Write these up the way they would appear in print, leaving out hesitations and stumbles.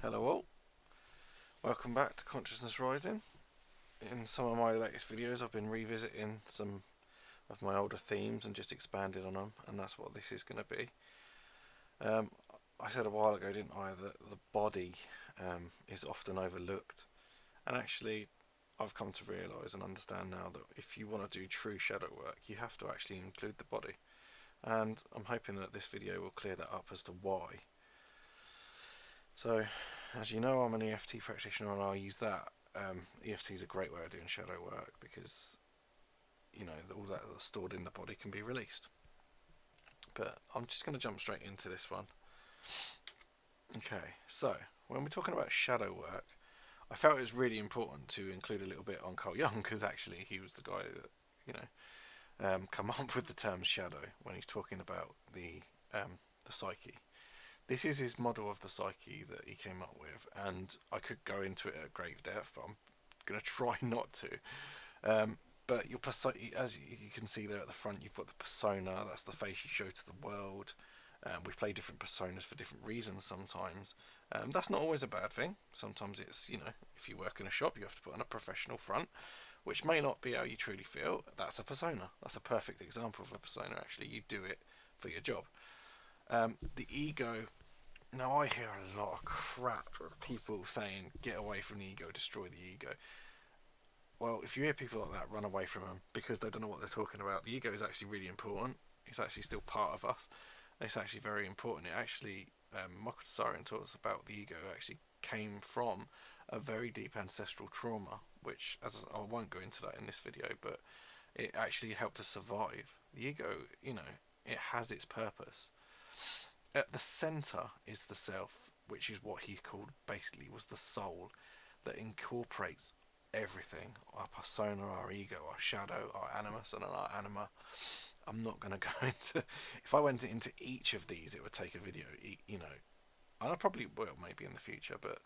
Hello all, welcome back to Consciousness Rising. In some of my latest videos I've been revisiting some of my older themes and just expanded on them, and that's what this is going to be. Um, I said a while ago, didn't I, that the body is often overlooked, and actually I've come to realise and understand now that if you want to do true shadow work you have to actually include the body, and I'm hoping that this video will clear that up as to why. So, as you know, I'm an EFT practitioner and I'll use that. EFT is a great way of doing shadow work because, you know, all that that's stored in the body can be released. But I'm just going to jump straight into this one. Okay, so when we're talking about shadow work, I felt it was really important to include a little bit on Carl Jung because actually he was the guy that, you know, come up with the term shadow when he's talking about the psyche. This is his model of the psyche that he came up with, and I could go into it at great depth, but I'm going to try not to. But your as you can see there at the front, you've got the persona. That's the face you show to the world. We play different personas for different reasons sometimes. That's not always a bad thing. Sometimes it's, you know, if you work in a shop, you have to put on a professional front, which may not be how you truly feel. That's a persona. That's a perfect example of a persona, actually. You do it for your job. The ego. Now, I hear a lot of crap of people saying, get away from the ego, destroy the ego. Well, if you hear people like that, run away from them because they don't know what they're talking about. The ego is actually really important. It's actually still part of us. And it's actually very important. It actually, Michael Tsarian talks about the ego actually came from a very deep ancestral trauma, which, as I won't go into that in this video, but it actually helped us survive. The ego, you know, it has its purpose. At the center is the self, which is what he called basically was the soul that incorporates everything: our persona, our ego, our shadow, our animus, and our anima. I'm not going to go into. If I went into each of these, it would take a video, you know, and I probably will maybe in the future. But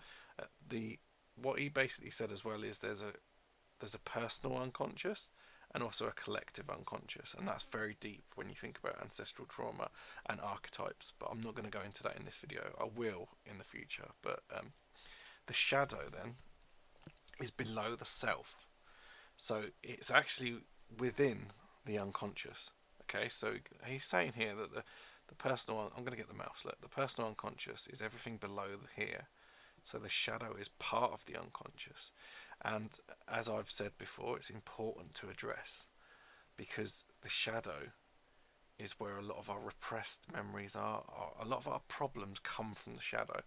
the what he basically said as well is there's a personal unconscious and also a collective unconscious, and that's very deep when you think about ancestral trauma and archetypes, but I'm not going to go into that in this video. I will in the future. But the shadow then is below the self, so it's actually within the unconscious. Okay, so he's saying here that the personal, I'm going to get the mouse, look, the personal unconscious is everything below the here. So the shadow is part of the unconscious. And as I've said before, it's important to address because the shadow is where a lot of our repressed memories are. A lot of our problems come from the shadow.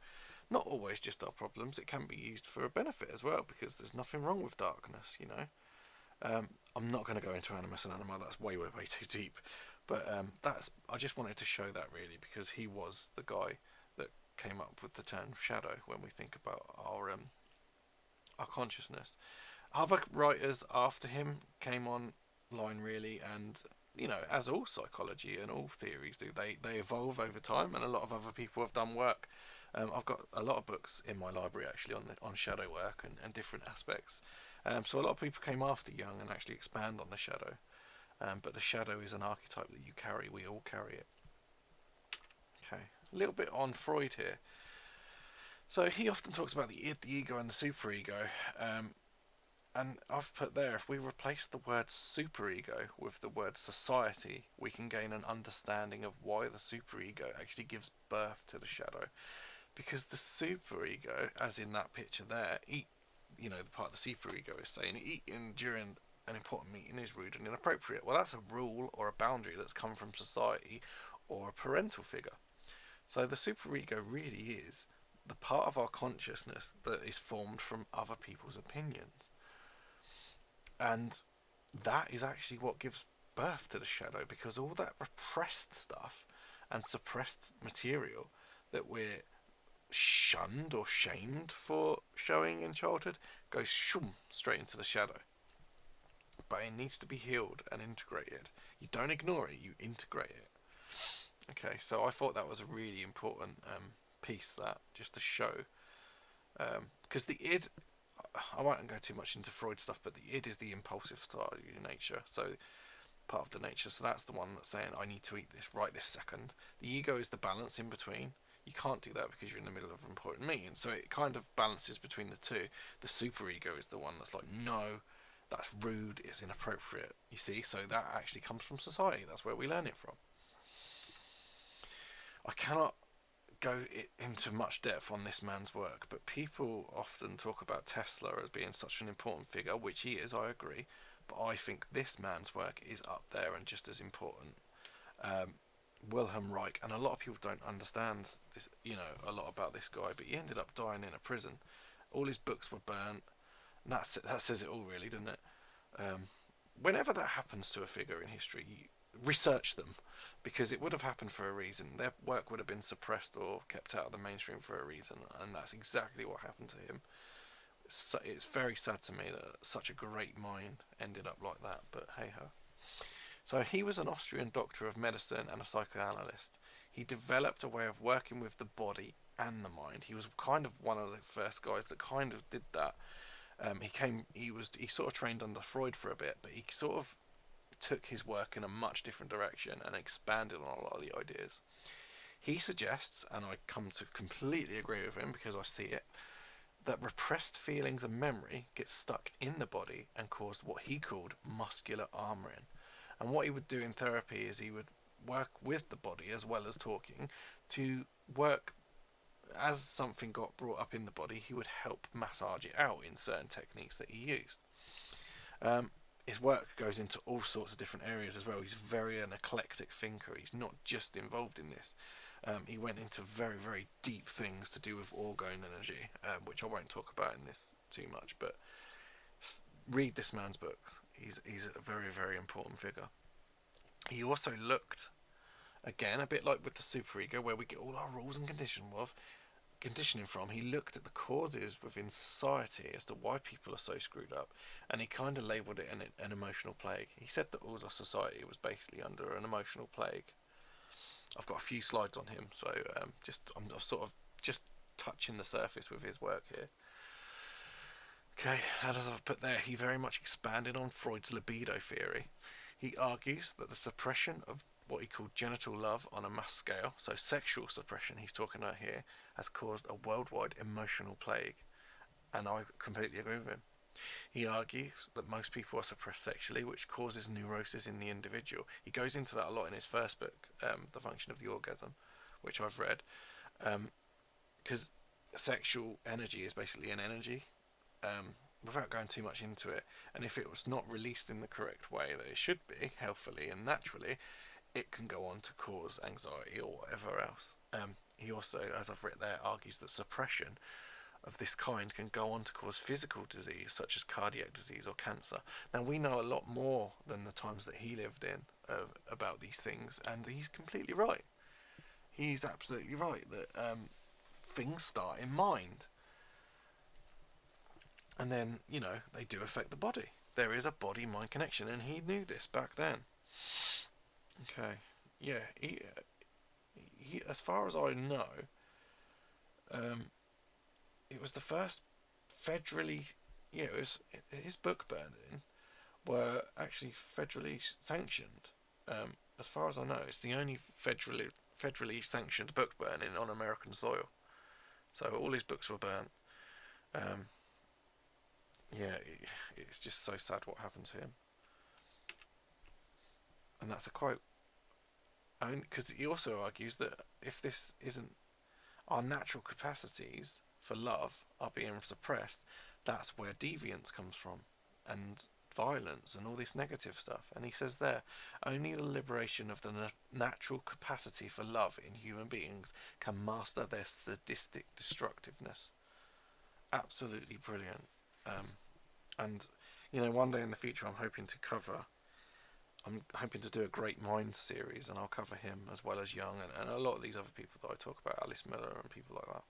Not always just our problems, it can be used for a benefit as well because there's nothing wrong with darkness, you know. I'm not going to go into animus and anima, that's way too deep. But I just wanted to show that really because he was the guy that came up with the term shadow when we think about our consciousness. Other writers after him came online really, and you know, as all psychology and all theories do, they evolve over time, and a lot of other people have done work. I've got a lot of books in my library actually on shadow work and different aspects. So a lot of people came after Jung and actually expand on the shadow. But the shadow is an archetype that you carry. We all carry it. Okay, a little bit on Freud here. So he often talks about the id, the ego, and the superego. And I've put there, if we replace the word superego with the word society, we can gain an understanding of why the superego actually gives birth to the shadow. Because the superego, as in that picture there, you know, the part the superego is saying, eating during an important meeting is rude and inappropriate. Well, that's a rule or a boundary that's come from society or a parental figure. So the superego really is the part of our consciousness that is formed from other people's opinions. And that is actually what gives birth to the shadow, because all that repressed stuff and suppressed material that we're shunned or shamed for showing in childhood goes shoom straight into the shadow. But it needs to be healed and integrated. You don't ignore it, you integrate it. Okay, so I thought that was a really important piece, that just to show, because the id, I won't go too much into Freud stuff, but the id is the impulsive side of your nature, so part of the nature. So that's the one that's saying, I need to eat this right this second. The ego is the balance in between. You can't do that because you're in the middle of an important meeting. So it kind of balances between the two. The superego is the one that's like, no, that's rude, it's inappropriate. You see, so that actually comes from society. That's where we learn it from. I cannot go into much depth on this man's work, but people often talk about Tesla as being such an important figure, which he is, I agree. But I think this man's work is up there and just as important. Um, Wilhelm Reich, and a lot of people don't understand this, a lot about this guy, but he ended up dying in a prison. All his books were burnt. And that says it all, really, doesn't it? Um, Whenever that happens to a figure in history, you research them because it would have happened for a reason. Their work would have been suppressed or kept out of the mainstream for a reason, and that's exactly what happened to him. So it's very sad to me that such a great mind ended up like that, but hey ho. So he was an Austrian doctor of medicine and a psychoanalyst. He developed a way of working with the body and the mind. He was kind of one of the first guys that kind of did that. He sort of trained under Freud for a bit, but he sort of took his work in a much different direction and expanded on a lot of the ideas. He suggests, and I come to completely agree with him because I see it, that repressed feelings and memory get stuck in the body and cause what he called muscular armoring. And what he would do in therapy is he would work with the body as well as talking to work as something got brought up in the body. He would help massage it out in certain techniques that he used. His work goes into all sorts of different areas as well. He's very an eclectic thinker. He's not just involved in this. He went into very, very deep things to do with orgone energy, which I won't talk about in this too much, but read this man's books. He's a very, very important figure. He also looked, again, a bit like with the superego, where we get all our rules and conditioning from. He looked at the causes within society as to why people are so screwed up, and he kind of labelled it an emotional plague. He said that all of society was basically under an emotional plague. I've got a few slides on him, so I'm sort of just touching the surface with his work here. Okay, as I've put there, he very much expanded on Freud's libido theory. He argues that the suppression of what he called genital love on a mass scale, so sexual suppression he's talking about here, has caused a worldwide emotional plague, and I completely agree with him. He argues that most people are suppressed sexually, which causes neurosis in the individual. He goes into that a lot in his first book, The Function of the Orgasm, which I've read, because sexual energy is basically an energy, without going too much into it, and if it was not released in the correct way that it should be, healthily and naturally, it can go on to cause anxiety or whatever else. He also, as I've written there, argues that suppression of this kind can go on to cause physical disease such as cardiac disease or cancer. Now we know a lot more than the times that he lived in about these things, and he's completely right. He's absolutely right that things start in mind, and then they do affect the body. There is a body-mind connection, and he knew this back then. Okay, yeah, he as far as I know, it was the first federally, his book burning were actually federally sanctioned. As far as I know, it's the only federally sanctioned book burning on American soil. So all his books were burnt. It's just so sad what happened to him. And that's a quote. Because he also argues that if this isn't our natural capacities for love are being suppressed, that's where deviance comes from, and violence and all this negative stuff. And he says there, only the liberation of the natural capacity for love in human beings can master their sadistic destructiveness. Absolutely brilliant. And one day in the future, I'm hoping to do a Great Minds series, and I'll cover him as well as Jung and a lot of these other people that I talk about, Alice Miller and people like that.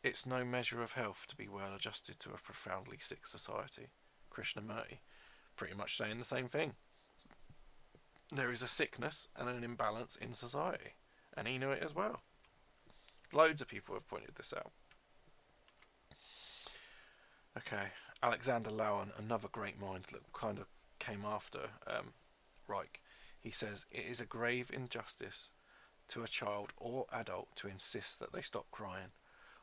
It's no measure of health to be well adjusted to a profoundly sick society. Krishnamurti, pretty much saying the same thing. There is a sickness and an imbalance in society, and he knew it as well. Loads of people have pointed this out. Okay, Alexander Lowen, another great mind that kind of came after Reich. He says, it is a grave injustice to a child or adult to insist that they stop crying.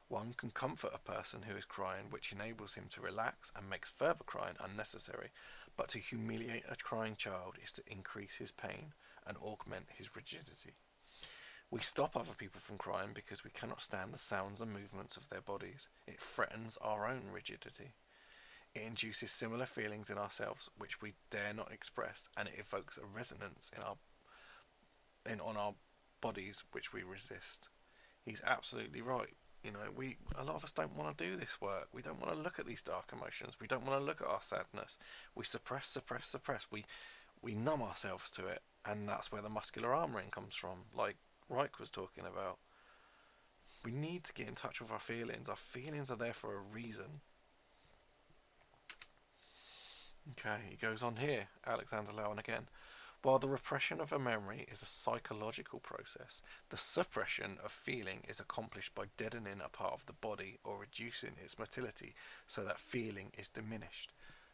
One can comfort a person who is crying, which enables him to relax and makes further crying unnecessary, but to humiliate a crying child is to increase his pain and augment his rigidity. We stop other people from crying because we cannot stand the sounds and movements of their bodies. It threatens our own rigidity. It induces similar feelings in ourselves which we dare not express, and it evokes a resonance on our bodies which we resist. He's absolutely right. You know, a lot of us don't want to do this work. We don't want to look at these dark emotions. We don't want to look at our sadness. We suppress. We numb ourselves to it, and that's where the muscular armoring comes from, like Reich was talking about. We need to get in touch with our feelings. Our feelings are there for a reason. Okay, he goes on here, Alexander Lowen again. While the repression of a memory is a psychological process, the suppression of feeling is accomplished by deadening a part of the body or reducing its motility so that feeling is diminished.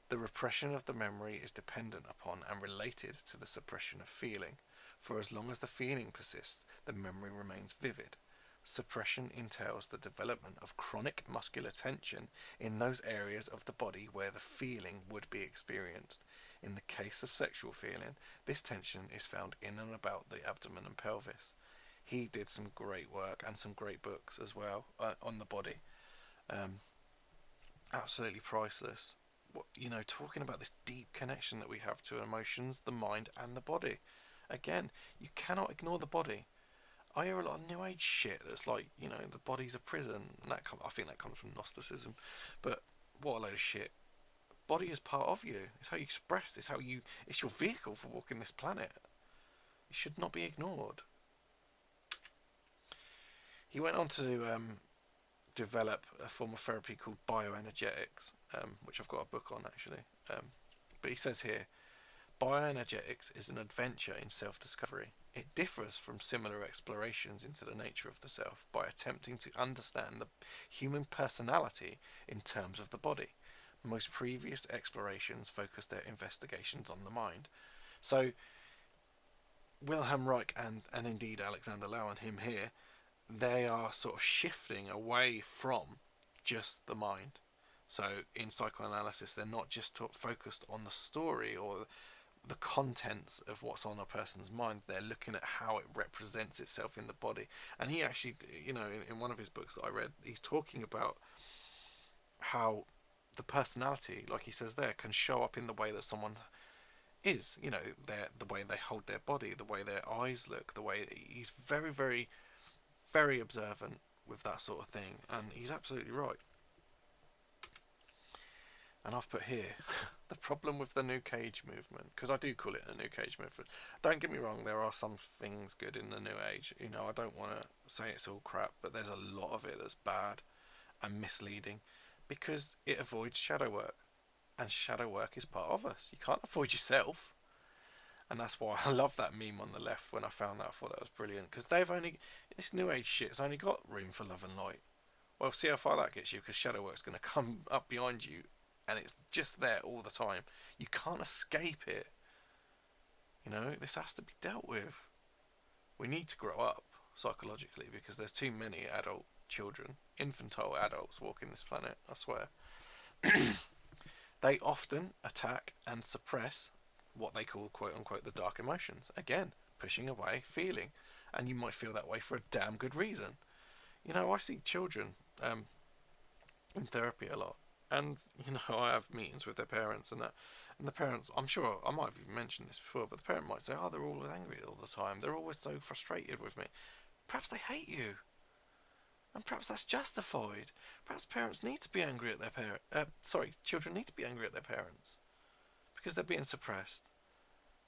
The repression of the memory is dependent upon and related to the suppression of feeling. For as long as the feeling persists, the memory remains vivid. Suppression entails the development of chronic muscular tension in those areas of the body where the feeling would be experienced. In the case of sexual feeling, this tension is found in and about the abdomen and pelvis. He did some great work and some great books as well on the body. Absolutely priceless. Talking about this deep connection that we have to emotions, the mind, and the body. Again, you cannot ignore the body. I hear a lot of New Age shit that's like, the body's a prison, and I think that comes from Gnosticism. But what a load of shit. Body is part of you. It's how you express. It's your vehicle for walking this planet. It should not be ignored. He went on to develop a form of therapy called bioenergetics, which I've got a book on actually. But he says here, bioenergetics is an adventure in self-discovery. It differs from similar explorations into the nature of the self by attempting to understand the human personality in terms of the body. Most previous explorations focused their investigations on the mind. So, Wilhelm Reich and indeed Alexander Lowen, him here, they are sort of shifting away from just the mind. So, in psychoanalysis, they're not just focused on the story or the contents of what's on a person's mind. They're looking at how it represents itself in the body. And he actually, in one of his books that I read, he's talking about how the personality, like he says there, can show up in the way that someone is. The way they hold their body, the way their eyes look, the way he's very, very, very observant with that sort of thing. And he's absolutely right. And I've put here the problem with the New Age movement, because I do call it a New Age movement. Don't get me wrong, there are some things good in the New Age. I don't want to say it's all crap, but there's a lot of it that's bad and misleading because it avoids shadow work. And shadow work is part of us. You can't avoid yourself. And that's why I love that meme on the left when I found that. I thought that was brilliant. Because this New Age shit's only got room for love and light. Well, see how far that gets you, because shadow work's going to come up behind you and it's just there all the time. You can't escape it. This has to be dealt with. We need to grow up psychologically because there's too many adult children, infantile adults walking this planet, I swear. They often attack and suppress what they call, quote unquote, the dark emotions. Again, pushing away feeling. And you might feel that way for a damn good reason. I see children in therapy a lot. And, I have meetings with their parents and that. And the parents, I'm sure, I might have even mentioned this before, but the parent might say, they're always angry all the time. They're always so frustrated with me. Perhaps they hate you. And perhaps that's justified. Perhaps parents need to be angry at their children need to be angry at their parents. Because they're being suppressed.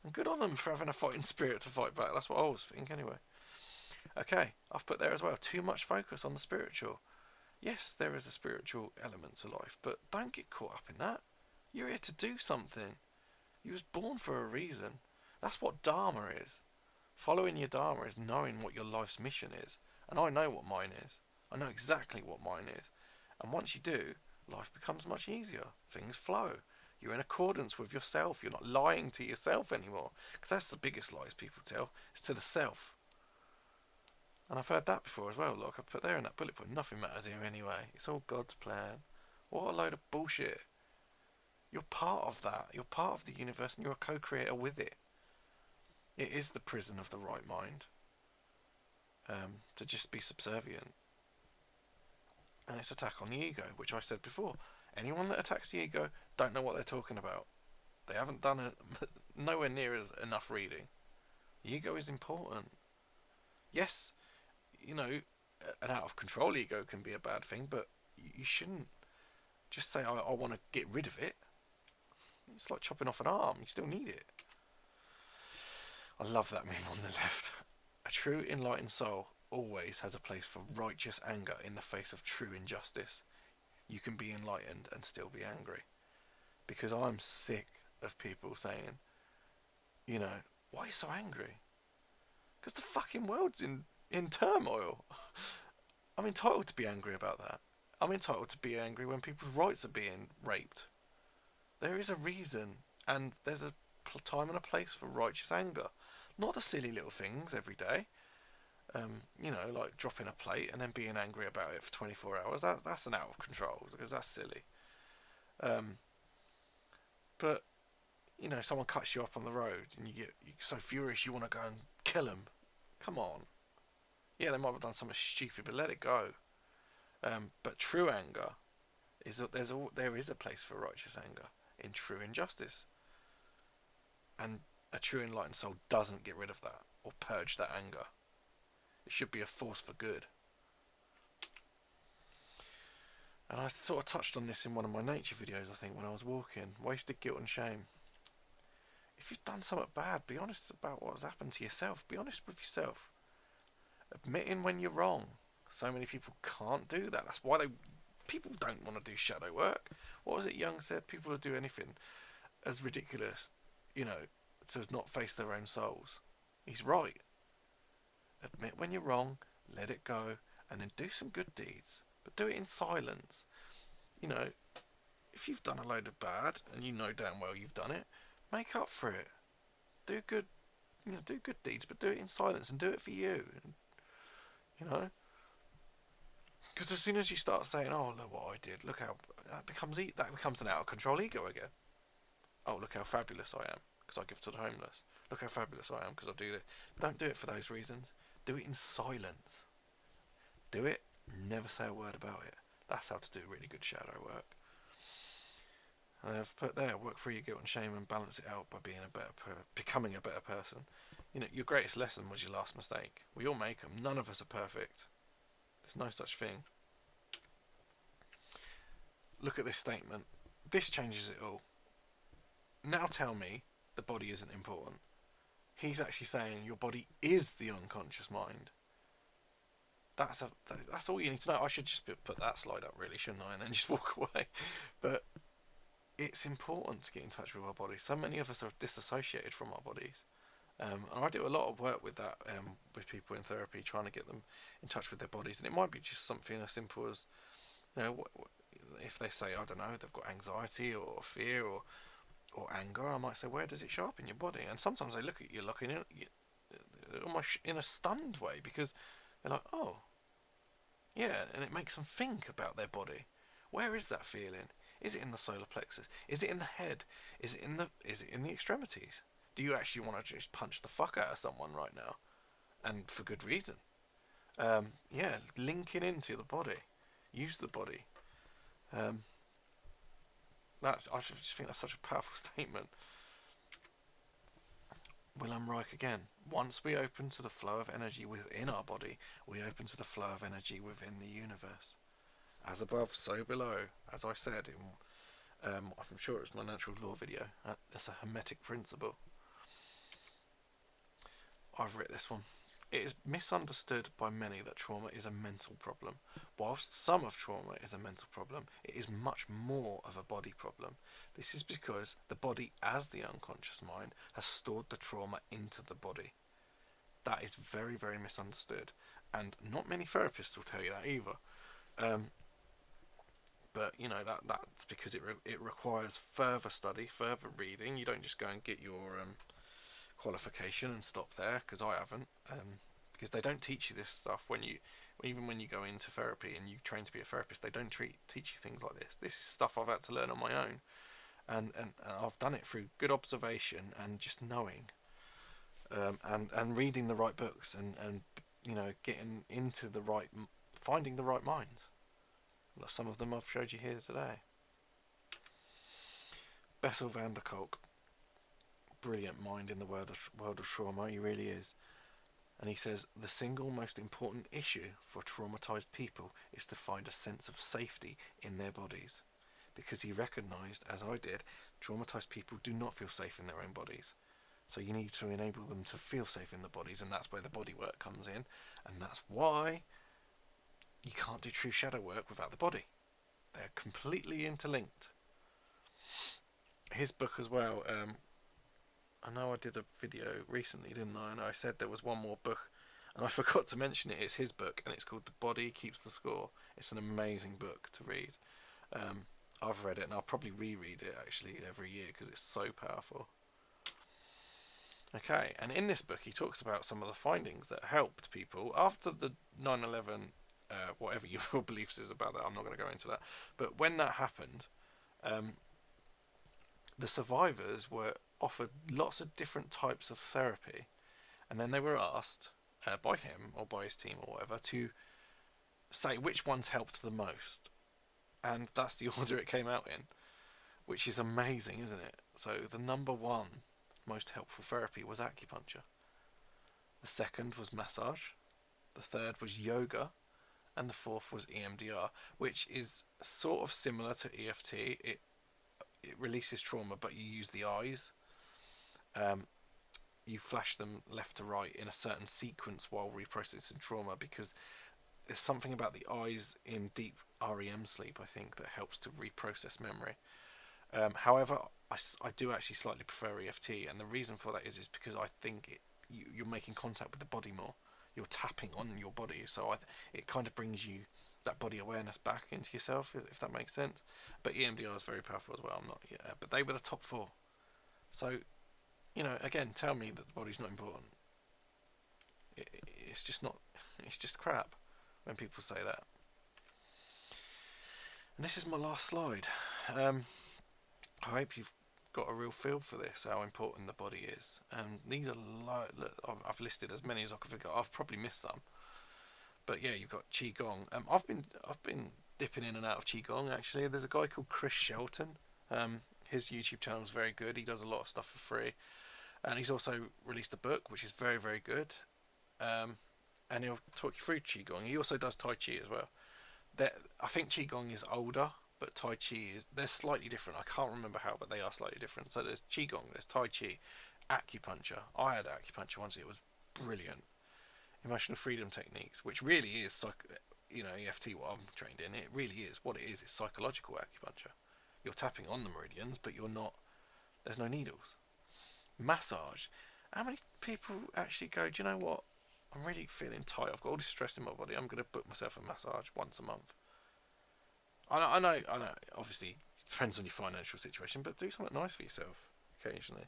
And good on them for having a fighting spirit to fight back. That's what I always think anyway. Okay, I've put there as well, too much focus on the spiritual. Yes, there is a spiritual element to life, but don't get caught up in that. You're here to do something. You was born for a reason. That's what Dharma is. Following your Dharma is knowing what your life's mission is. And I know what mine is. I know exactly what mine is. And once you do, life becomes much easier. Things flow. You're in accordance with yourself. You're not lying to yourself anymore. Because that's the biggest lies people tell. It's to the self. And I've heard that before as well. Like I put there in that bullet point, nothing matters here anyway. It's all God's plan. What a load of bullshit. You're part of that. You're part of the universe and you're a co-creator with it. It is the prison of the right mind. To just be subservient. And it's attack on the ego, which I said before. Anyone that attacks the ego don't know what they're talking about. They haven't done nowhere near enough reading. The ego is important. Yes, you know, an out of control ego can be a bad thing, but you shouldn't just say, I want to get rid of it. It's like chopping off an arm. You still need it. I love that meme on the left. A true enlightened soul always has a place for righteous anger in the face of true injustice. You can be enlightened and still be angry. Because I'm sick of people saying, you know, why are you so angry? Because the fucking world's in turmoil. I'm entitled to be angry about that. I'm entitled to be angry when people's rights are being raped. There is a reason, and there's a time and a place for righteous anger. Not the silly little things every day. You know, like dropping a plate and then being angry about it for 24 hours. That's an out of control, because that's silly. But, you know, someone cuts you up on the road and you're so furious you want to go and kill them. Come on. Yeah, they might have done something stupid, but let it go. But true anger is there is a place for righteous anger in true injustice, and a true enlightened soul doesn't get rid of that or purge that anger. It should be a force for good. And I sort of touched on this in one of my nature videos, I think, when I was walking. Wasted guilt and shame. If you've done something bad, be honest about what has happened to yourself. Be honest with yourself. Admitting when you're wrong. So many people can't do that. That's why people don't want to do shadow work. What was it Jung said? People will do anything as ridiculous, you know, to not face their own souls. He's right. Admit when you're wrong, let it go, and then do some good deeds. But do it in silence. You know, if you've done a load of bad, and you know damn well you've done it, make up for it. Do good deeds, but do it in silence and do it for you. You know? Because as soon as you start saying, oh, look what I did, look how... That becomes an out of control ego again. Oh, look how fabulous I am, because I give to the homeless. Look how fabulous I am, because I do this. Don't do it for those reasons. Do it in silence. Do it, never say a word about it. That's how to do really good shadow work. And I've put there, work through your guilt and shame and balance it out by becoming a better person. You know, your greatest lesson was your last mistake. We all make them. None of us are perfect. There's no such thing. Look at this statement. This changes it all. Now tell me the body isn't important. He's actually saying your body is the unconscious mind. That's all you need to know. I should just put that slide up, really, shouldn't I? And then just walk away. But it's important to get in touch with our bodies. So many of us are disassociated from our bodies. And I do a lot of work with that, with people in therapy, trying to get them in touch with their bodies. And it might be just something as simple as, you know, if they say, I don't know, they've got anxiety or fear or anger, I might say, where does it show up in your body? And sometimes they look at you looking almost in a stunned way, because they're like, oh, yeah, and it makes them think about their body. Where is that feeling? Is it in the solar plexus? Is it in the head? Is it in the extremities? Do you actually want to just punch the fuck out of someone right now? And for good reason. Yeah, linking into the body. Use the body. I just think that's such a powerful statement. Wilhelm Reich again. Once we open to the flow of energy within our body, we open to the flow of energy within the universe. As above, so below. As I said in, I'm sure it was my natural law video. That's a hermetic principle. I've written this one. It is misunderstood by many that trauma is a mental problem. Whilst some of trauma is a mental problem, it is much more of a body problem. This is because the body, as the unconscious mind, has stored the trauma into the body. That is very, very misunderstood. And not many therapists will tell you that either. But, you know, that's because it requires further study, further reading. You don't just go and get your qualification and stop there, because I haven't. because they don't teach you this stuff even when you go into therapy and you train to be a therapist. They don't teach you things like this. This is stuff I've had to learn on my own, and I've done it through good observation and just knowing, and reading the right books, and getting into finding the right minds. Some of them I've showed you here today. Bessel van der Kolk, brilliant mind in the world of trauma. He really is. And he says, the single most important issue for traumatized people is to find a sense of safety in their bodies. Because he recognized, as I did, traumatized people do not feel safe in their own bodies. So you need to enable them to feel safe in the bodies, and that's where the body work comes in. And that's why you can't do true shadow work without the body. They're completely interlinked. His book as well, I know I did a video recently, didn't I? And I said there was one more book, and I forgot to mention it. It's his book, and it's called The Body Keeps the Score. It's an amazing book to read. I've read it, and I'll probably reread it actually every year because it's so powerful. Okay, and in this book he talks about some of the findings that helped people after the 9/11, whatever your beliefs is about that, I'm not going to go into that. But when that happened, the survivors were offered lots of different types of therapy, and then they were asked by him or by his team or whatever to say which ones helped the most, and that's the order it came out in, which is amazing, isn't it? So the number one most helpful therapy was acupuncture. The second was massage. The third was yoga, and the fourth was EMDR, which is sort of similar to EFT. It releases trauma, but you use the eyes. You flash them left to right in a certain sequence while reprocessing trauma, because there's something about the eyes in deep REM sleep, I think, that helps to reprocess memory. However, I do actually slightly prefer EFT, and the reason for that is because I think you're making contact with the body more. You're tapping on your body, so it kind of brings you that body awareness back into yourself, if that makes sense. But EMDR is very powerful as well. But they were the top four. So, again, tell me that the body's not important. It's just not. It's just crap when people say that. And this is my last slide. I hope you've got a real feel for this, how important the body is. And these are I've listed as many as I could figure. I've probably missed some, but yeah, you've got Qigong. I've been dipping in and out of Qigong actually. There's a guy called Chris Shelton. His YouTube channel is very good. He does a lot of stuff for free, and he's also released a book which is very, very good. And he'll talk you through Qigong. He also does Tai Chi as well. I think Qigong is older, but Tai Chi they're slightly different. I can't remember how, but they are slightly different. So there's Qigong, there's Tai Chi, acupuncture. I had acupuncture once. It was brilliant. Emotional freedom techniques, which really is EFT, what I'm trained in. It really is what it is. It's psychological acupuncture. You're tapping on the meridians, but you're not. There's no needles. Massage. How many people actually go, do you know what? I'm really feeling tight. I've got all this stress in my body. I'm going to book myself a massage once a month. I know. Obviously, it depends on your financial situation, but do something nice for yourself occasionally.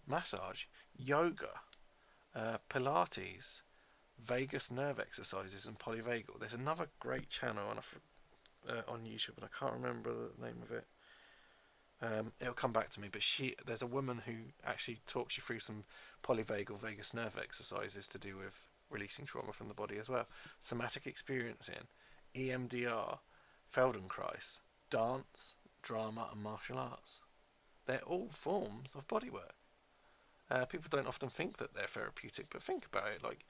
Massage, yoga, Pilates, vagus nerve exercises, and polyvagal. There's another great channel on YouTube, and I can't remember the name of it. It'll come back to me, but there's a woman who actually talks you through some polyvagal vagus nerve exercises to do with releasing trauma from the body as well. Somatic experiencing, EMDR, Feldenkrais, dance, drama, and martial arts. They're all forms of bodywork. People don't often think that they're therapeutic, but think about it. Like,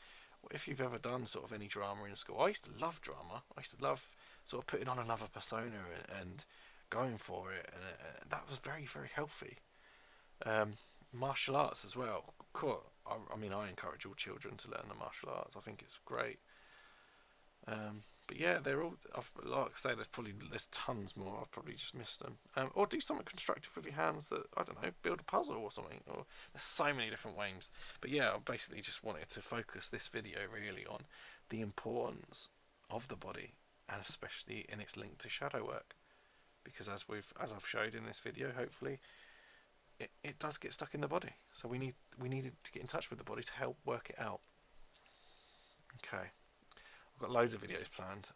if you've ever done sort of any drama in school, I used to love drama. I used to love sort of putting on another persona and going for it, and that was very, very healthy. Martial arts as well. Cool. I mean, I encourage all children to learn the martial arts. I think it's great. But yeah, they're all. Like I say, there's tons more. I've probably just missed them. Or do something constructive with your hands. That, I don't know, build a puzzle or something. Or there's so many different ways. But yeah, I basically just wanted to focus this video really on the importance of the body, and especially in its link to shadow work. Because as I've showed in this video, hopefully, it does get stuck in the body. So we needed to get in touch with the body to help work it out. Okay, I've got loads of videos planned.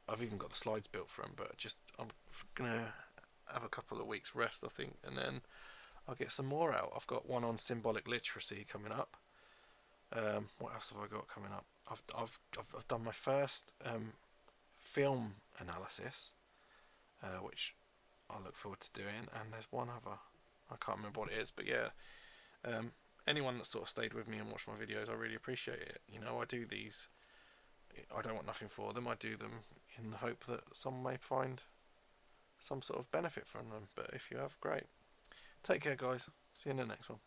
I've even got the slides built for them, but just I'm gonna have a couple of weeks rest, I think, and then I'll get some more out. I've got one on symbolic literacy coming up. What else have I got coming up? I've done my first film analysis, which I look forward to doing, and there's one other. I can't remember what it is, but yeah. Anyone that sort of stayed with me and watched my videos, I really appreciate it. You know, I do these. I don't want nothing for them. I do them in the hope that some may find some sort of benefit from them. But if you have, great. Take care, guys. See you in the next one.